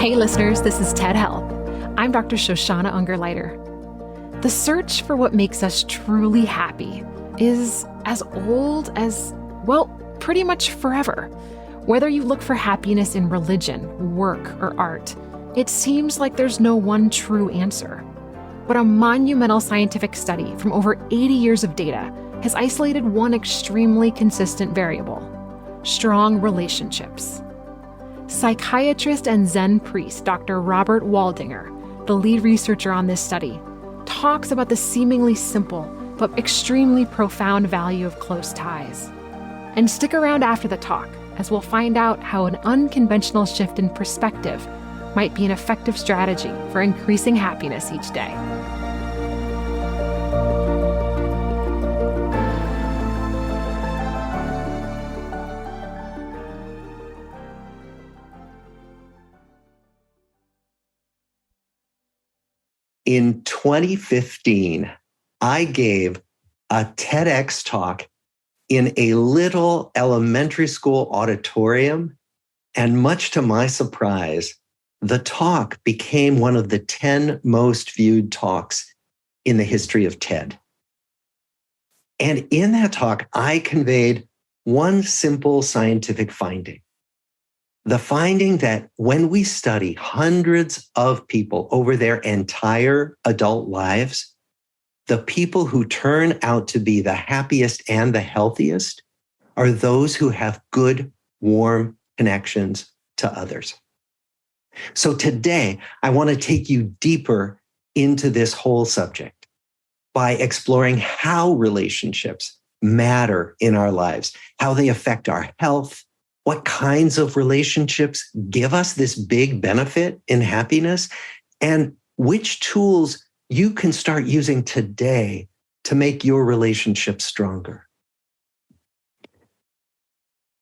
Hey listeners, this is TED Health. I'm Dr. Shoshana Ungerleider. The search for what makes us truly happy is as old as, well, pretty much forever. Whether you look for happiness in religion, work, or art, it seems like there's no one true answer. But a monumental scientific study from over 80 years of data has isolated one extremely consistent variable: strong relationships. Psychiatrist and Zen priest Dr. Robert Waldinger, the lead researcher on this study, talks about the seemingly simple but extremely profound value of close ties. And stick around after the talk, as we'll find out how an unconventional shift in perspective might be an effective strategy for increasing happiness each day. In 2015, I gave a TEDx talk in a little elementary school auditorium, and much to my surprise, the talk became one of the 10 most viewed talks in the history of TED. And in that talk, I conveyed one simple scientific finding. The finding that when we study hundreds of people over their entire adult lives, the people who turn out to be the happiest and the healthiest are those who have good, warm connections to others. So today, I want to take you deeper into this whole subject by exploring how relationships matter in our lives, how they affect our health, what kinds of relationships give us this big benefit in happiness, and which tools you can start using today to make your relationships stronger.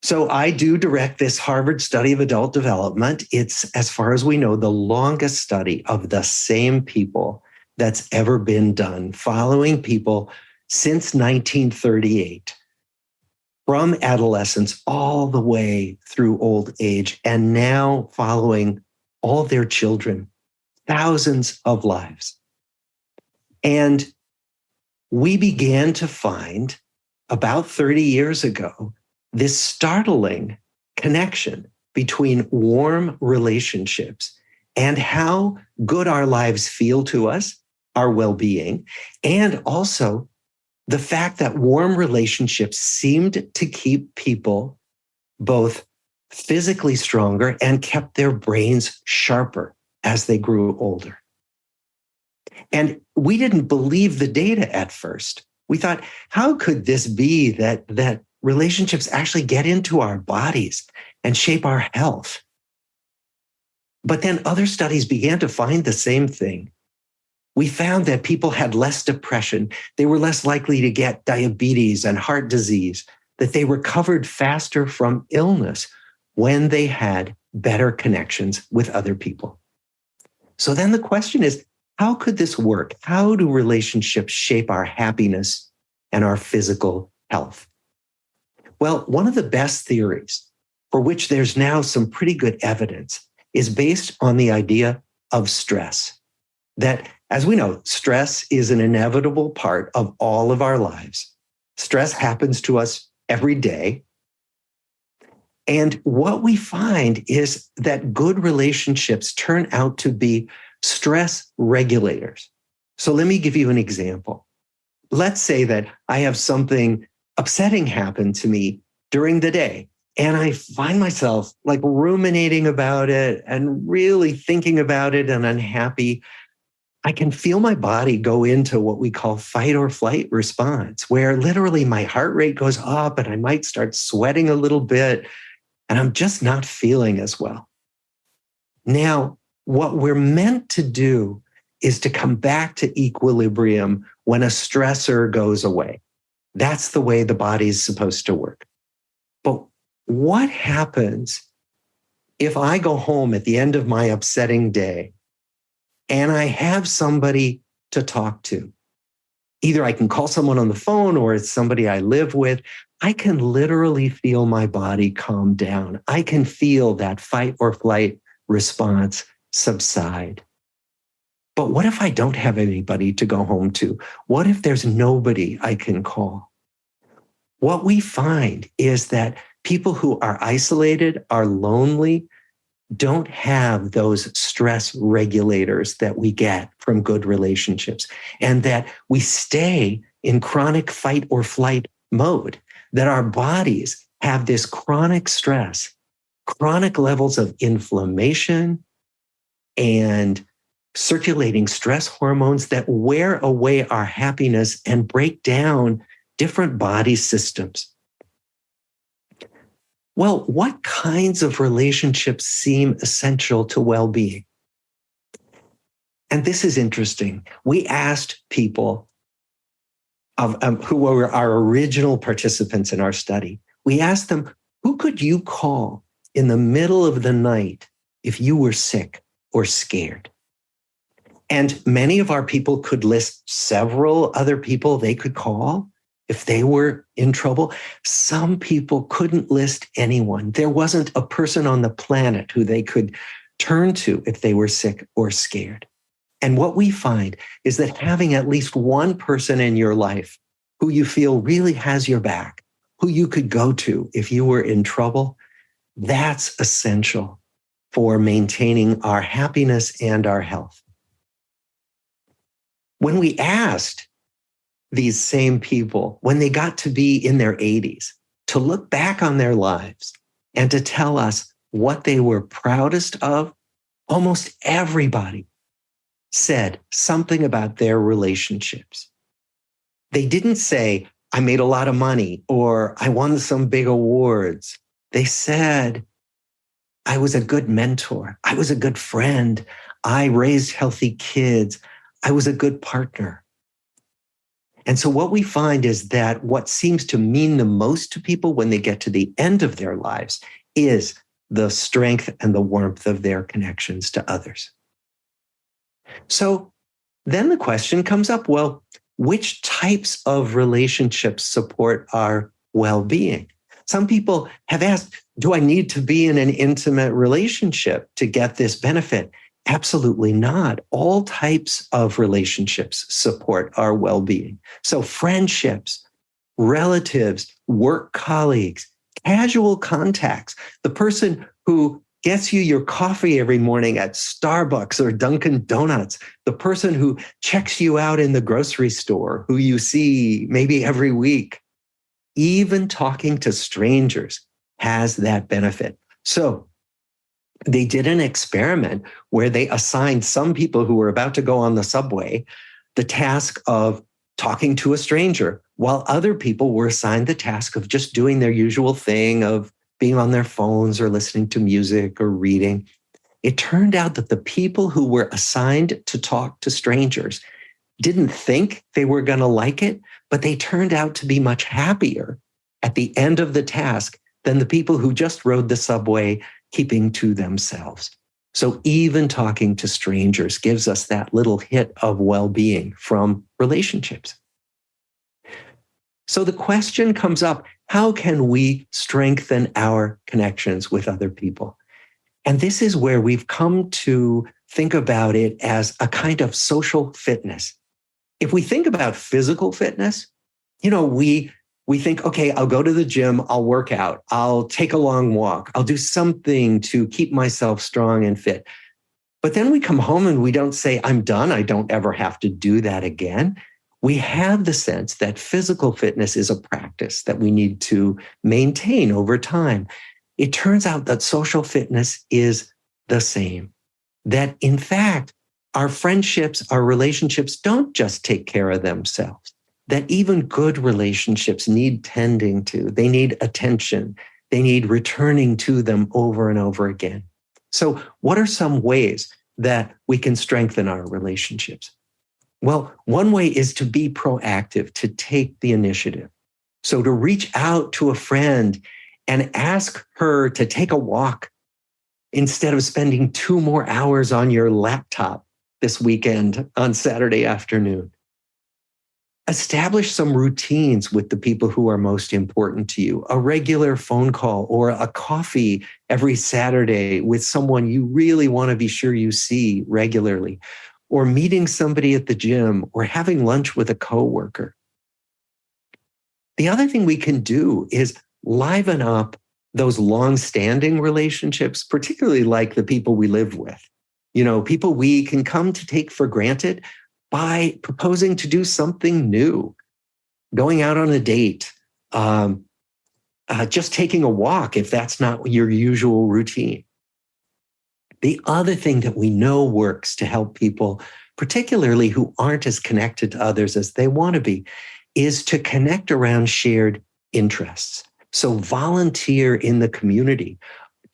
So I do direct this Harvard study of adult development. It's, as far as we know, the longest study of the same people that's ever been done, following people since 1938. From adolescence all the way through old age, and now following all their children, thousands of lives. And we began to find about 30 years ago this startling connection between warm relationships and how good our lives feel to us, our well-being, and also the fact that warm relationships seemed to keep people both physically stronger and kept their brains sharper as they grew older. And we didn't believe the data at first. We thought, how could this be that relationships actually get into our bodies and shape our health? But then other studies began to find the same thing. We found that people had less depression, they were less likely to get diabetes and heart disease, that they recovered faster from illness when they had better connections with other people. So then the question is, how could this work? How do relationships shape our happiness and our physical health? Well, one of the best theories, for which there's now some pretty good evidence, is based on the idea of stress. That, as we know, stress is an inevitable part of all of our lives. Stress happens to us every day. And what we find is that good relationships turn out to be stress regulators. So let me give you an example. Let's say that I have something upsetting happen to me during the day, and I find myself like ruminating about it and really thinking about it and unhappy. I can feel my body go into what we call fight or flight response, where literally my heart rate goes up and I might start sweating a little bit, and I'm just not feeling as well. Now, what we're meant to do is to come back to equilibrium when a stressor goes away. That's the way the body's supposed to work. But what happens if I go home at the end of my upsetting day and I have somebody to talk to? Either I can call someone on the phone or it's somebody I live with. I can literally feel my body calm down. I can feel that fight or flight response subside. But what if I don't have anybody to go home to? What if there's nobody I can call? What we find is that people who are isolated, are lonely, don't have those stress regulators that we get from good relationships, and that we stay in chronic fight or flight mode, that our bodies have this chronic stress, chronic levels of inflammation and circulating stress hormones that wear away our happiness and break down different body systems. Well, what kinds of relationships seem essential to well-being? And this is interesting. We asked people who were our original participants in our study. We asked them, who could you call in the middle of the night if you were sick or scared? And many of our people could list several other people they could call if they were in trouble. Some people couldn't list anyone. There wasn't a person on the planet who they could turn to if they were sick or scared. And what we find is that having at least one person in your life who you feel really has your back, who you could go to if you were in trouble, that's essential for maintaining our happiness and our health. When we asked these same people, when they got to be in their 80s, to look back on their lives and to tell us what they were proudest of, almost everybody said something about their relationships. They didn't say, I made a lot of money or I won some big awards. They said, I was a good mentor. I was a good friend. I raised healthy kids. I was a good partner. And so what we find is that what seems to mean the most to people when they get to the end of their lives is the strength and the warmth of their connections to others. So then the question comes up, well, which types of relationships support our well-being? Some people have asked, do I need to be in an intimate relationship to get this benefit? Absolutely not. All types of relationships support our well-being. So friendships, relatives, work colleagues, casual contacts, the person who gets you your coffee every morning at Starbucks or Dunkin' Donuts, the person who checks you out in the grocery store, who you see maybe every week. Even talking to strangers has that benefit. So they did an experiment where they assigned some people who were about to go on the subway the task of talking to a stranger, while other people were assigned the task of just doing their usual thing of being on their phones or listening to music or reading. It turned out that the people who were assigned to talk to strangers didn't think they were going to like it, but they turned out to be much happier at the end of the task than the people who just rode the subway keeping to themselves. So even talking to strangers gives us that little hit of well-being from relationships. So the question comes up, how can we strengthen our connections with other people? And this is where we've come to think about it as a kind of social fitness. If we think about physical fitness, we think, okay, I'll go to the gym, I'll work out, I'll take a long walk, I'll do something to keep myself strong and fit. But then we come home and we don't say, I'm done, I don't ever have to do that again. We have the sense that physical fitness is a practice that we need to maintain over time. It turns out that social fitness is the same. That in fact, our friendships, our relationships don't just take care of themselves. That even good relationships need tending to. They need attention. They need returning to them over and over again. So what are some ways that we can strengthen our relationships? Well, one way is to be proactive, to take the initiative. So to reach out to a friend and ask her to take a walk instead of spending 2 more hours on your laptop this weekend on Saturday afternoon. Establish some routines with the people who are most important to you, a regular phone call or a coffee every Saturday with someone you really want to be sure you see regularly, or meeting somebody at the gym or having lunch with a coworker. The other thing we can do is liven up those long-standing relationships, particularly like the people we live with. People we can come to take for granted by proposing to do something new, going out on a date, just taking a walk if that's not your usual routine. The other thing that we know works to help people, particularly who aren't as connected to others as they want to be, is to connect around shared interests. So volunteer in the community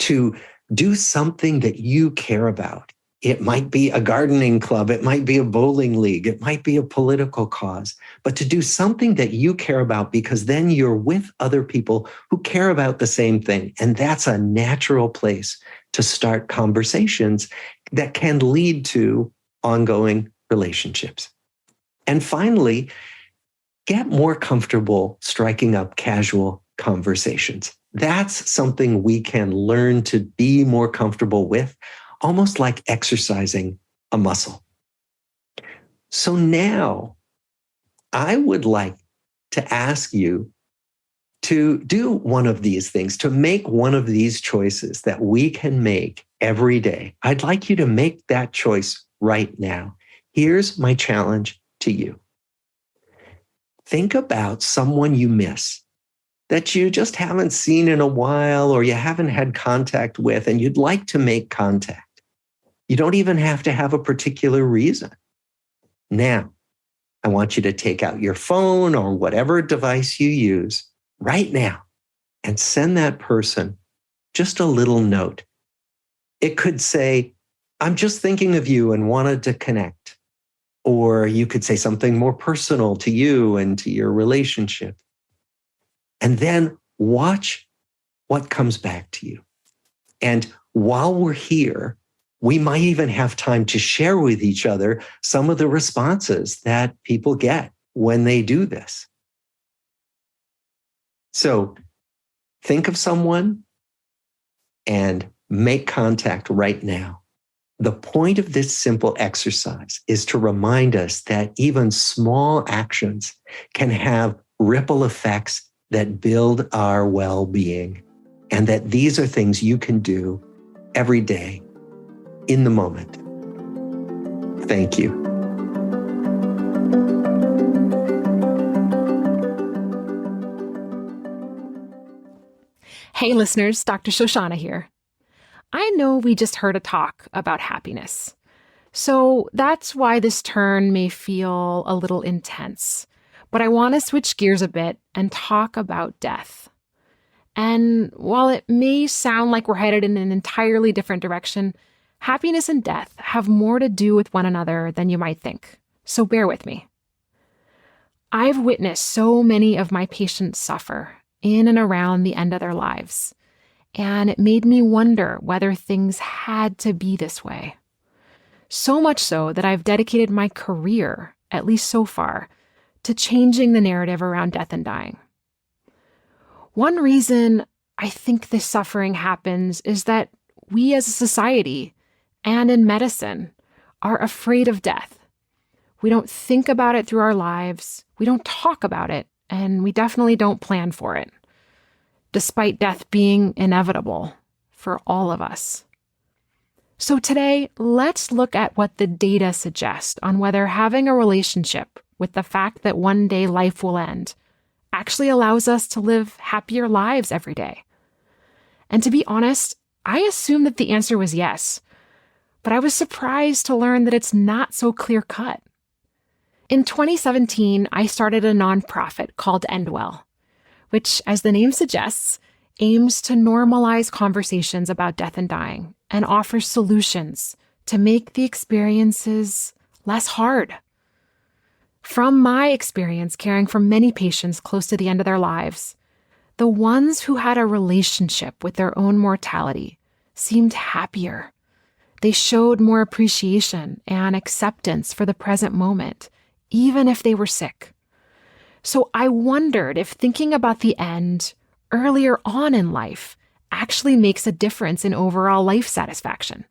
to do something that you care about. It might be a gardening club, it might be a bowling league, it might be a political cause, but to do something that you care about, because then you're with other people who care about the same thing. And that's a natural place to start conversations that can lead to ongoing relationships. And finally, get more comfortable striking up casual conversations. That's something we can learn to be more comfortable with, almost like exercising a muscle. So now I would like to ask you to do one of these things, to make one of these choices that we can make every day. I'd like you to make that choice right now. Here's my challenge to you. Think about someone you miss that you just haven't seen in a while, or you haven't had contact with, and you'd like to make contact. You don't even have to have a particular reason. Now, I want you to take out your phone or whatever device you use right now and send that person just a little note. It could say, I'm just thinking of you and wanted to connect. Or you could say something more personal to you and to your relationship. And then watch what comes back to you. And while we're here, we might even have time to share with each other some of the responses that people get when they do this. So think of someone and make contact right now. The point of this simple exercise is to remind us that even small actions can have ripple effects that build our well-being, and that these are things you can do every day in the moment. Thank you. Hey listeners, Dr. Shoshana here. I know we just heard a talk about happiness, so that's why this turn may feel a little intense. But I want to switch gears a bit and talk about death. And while it may sound like we're headed in an entirely different direction, happiness and death have more to do with one another than you might think. So bear with me. I've witnessed so many of my patients suffer in and around the end of their lives, and it made me wonder whether things had to be this way. So much so that I've dedicated my career, at least so far, to changing the narrative around death and dying. One reason I think this suffering happens is that we as a society and in medicine are afraid of death. We don't think about it through our lives, we don't talk about it, and we definitely don't plan for it, despite death being inevitable for all of us. So today, let's look at what the data suggest on whether having a relationship with the fact that one day life will end actually allows us to live happier lives every day. And to be honest, I assumed that the answer was yes, but I was surprised to learn that it's not so clear-cut. In 2017, I started a nonprofit called Endwell, which, as the name suggests, aims to normalize conversations about death and dying and offers solutions to make the experiences less hard. From my experience caring for many patients close to the end of their lives, the ones who had a relationship with their own mortality seemed happier. They showed more appreciation and acceptance for the present moment, even if they were sick. So I wondered if thinking about the end earlier on in life actually makes a difference in overall life satisfaction.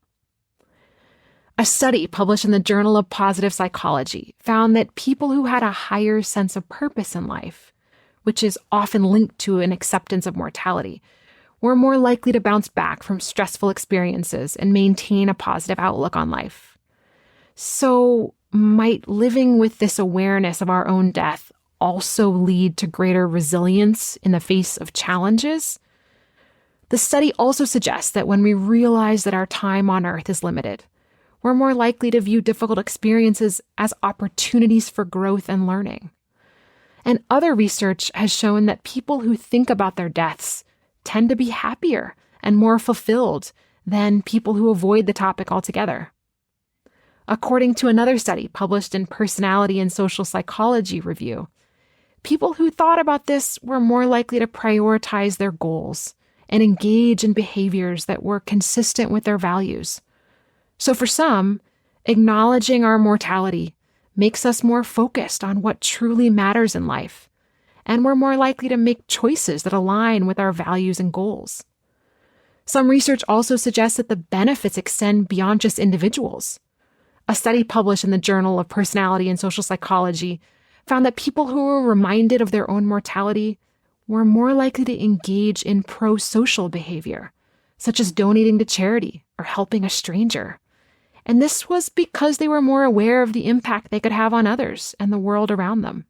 A study published in the Journal of Positive Psychology found that people who had a higher sense of purpose in life, which is often linked to an acceptance of mortality, were more likely to bounce back from stressful experiences and maintain a positive outlook on life. So, might living with this awareness of our own death also lead to greater resilience in the face of challenges? The study also suggests that when we realize that our time on Earth is limited, we're more likely to view difficult experiences as opportunities for growth and learning. And other research has shown that people who think about their deaths tend to be happier and more fulfilled than people who avoid the topic altogether. According to another study published in Personality and Social Psychology Review, people who thought about this were more likely to prioritize their goals and engage in behaviors that were consistent with their values. So for some, acknowledging our mortality makes us more focused on what truly matters in life, and we're more likely to make choices that align with our values and goals. Some research also suggests that the benefits extend beyond just individuals. A study published in the Journal of Personality and Social Psychology found that people who were reminded of their own mortality were more likely to engage in pro-social behavior, such as donating to charity or helping a stranger. And this was because they were more aware of the impact they could have on others and the world around them.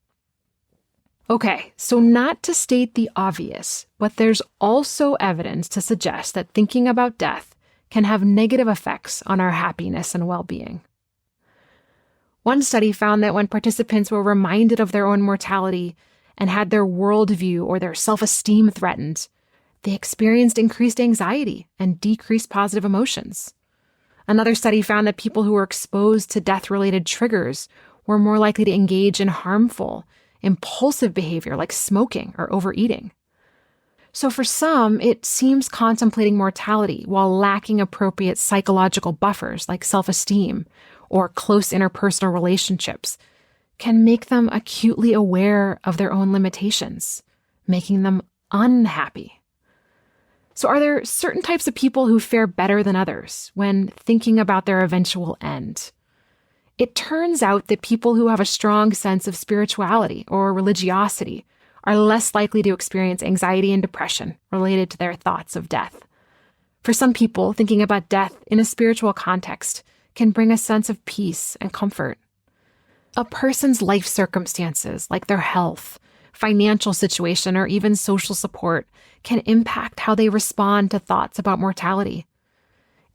Okay, so not to state the obvious, but there's also evidence to suggest that thinking about death can have negative effects on our happiness and well-being. One study found that when participants were reminded of their own mortality and had their worldview or their self-esteem threatened, they experienced increased anxiety and decreased positive emotions. Another study found that people who were exposed to death-related triggers were more likely to engage in harmful, impulsive behavior like smoking or overeating. So for some, it seems contemplating mortality while lacking appropriate psychological buffers like self-esteem or close interpersonal relationships can make them acutely aware of their own limitations, making them unhappy. So are there certain types of people who fare better than others when thinking about their eventual end? It turns out that people who have a strong sense of spirituality or religiosity are less likely to experience anxiety and depression related to their thoughts of death. For some people, thinking about death in a spiritual context can bring a sense of peace and comfort. A person's life circumstances, like their health, financial situation, or even social support, can impact how they respond to thoughts about mortality.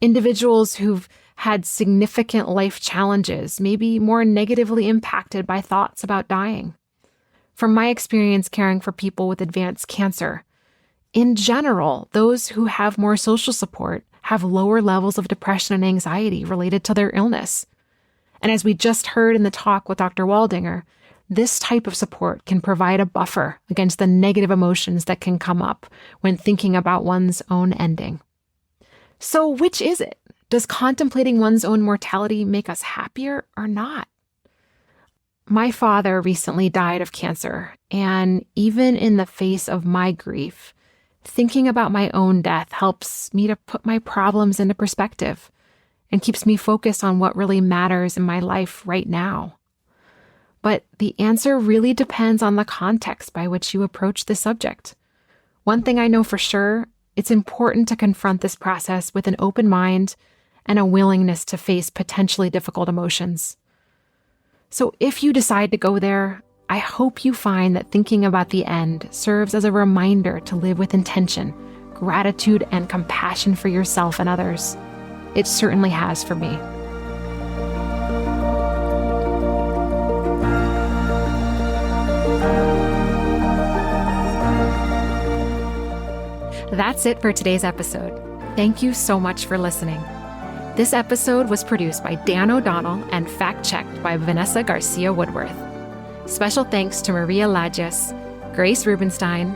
Individuals who've had significant life challenges may be more negatively impacted by thoughts about dying. From my experience caring for people with advanced cancer, in general, those who have more social support have lower levels of depression and anxiety related to their illness. And as we just heard in the talk with Dr. Waldinger, this type of support can provide a buffer against the negative emotions that can come up when thinking about one's own ending. So which is it? Does contemplating one's own mortality make us happier or not? My father recently died of cancer, and even in the face of my grief, thinking about my own death helps me to put my problems into perspective and keeps me focused on what really matters in my life right now. But the answer really depends on the context by which you approach this subject. One thing I know for sure, it's important to confront this process with an open mind and a willingness to face potentially difficult emotions. So if you decide to go there, I hope you find that thinking about the end serves as a reminder to live with intention, gratitude, and compassion for yourself and others. It certainly has for me. That's it for today's episode. Thank you so much for listening. This episode was produced by Dan O'Donnell and fact-checked by Vanessa Garcia Woodworth. Special thanks to Maria Lajes, Grace Rubenstein,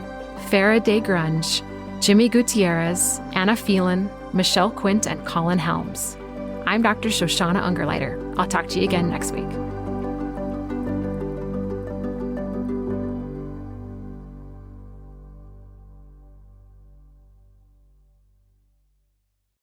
Farah Day Grunge, Jimmy Gutierrez, Anna Phelan, Michelle Quint, and Colin Helms. I'm Dr. Shoshana Ungerleider. I'll talk to you again next week.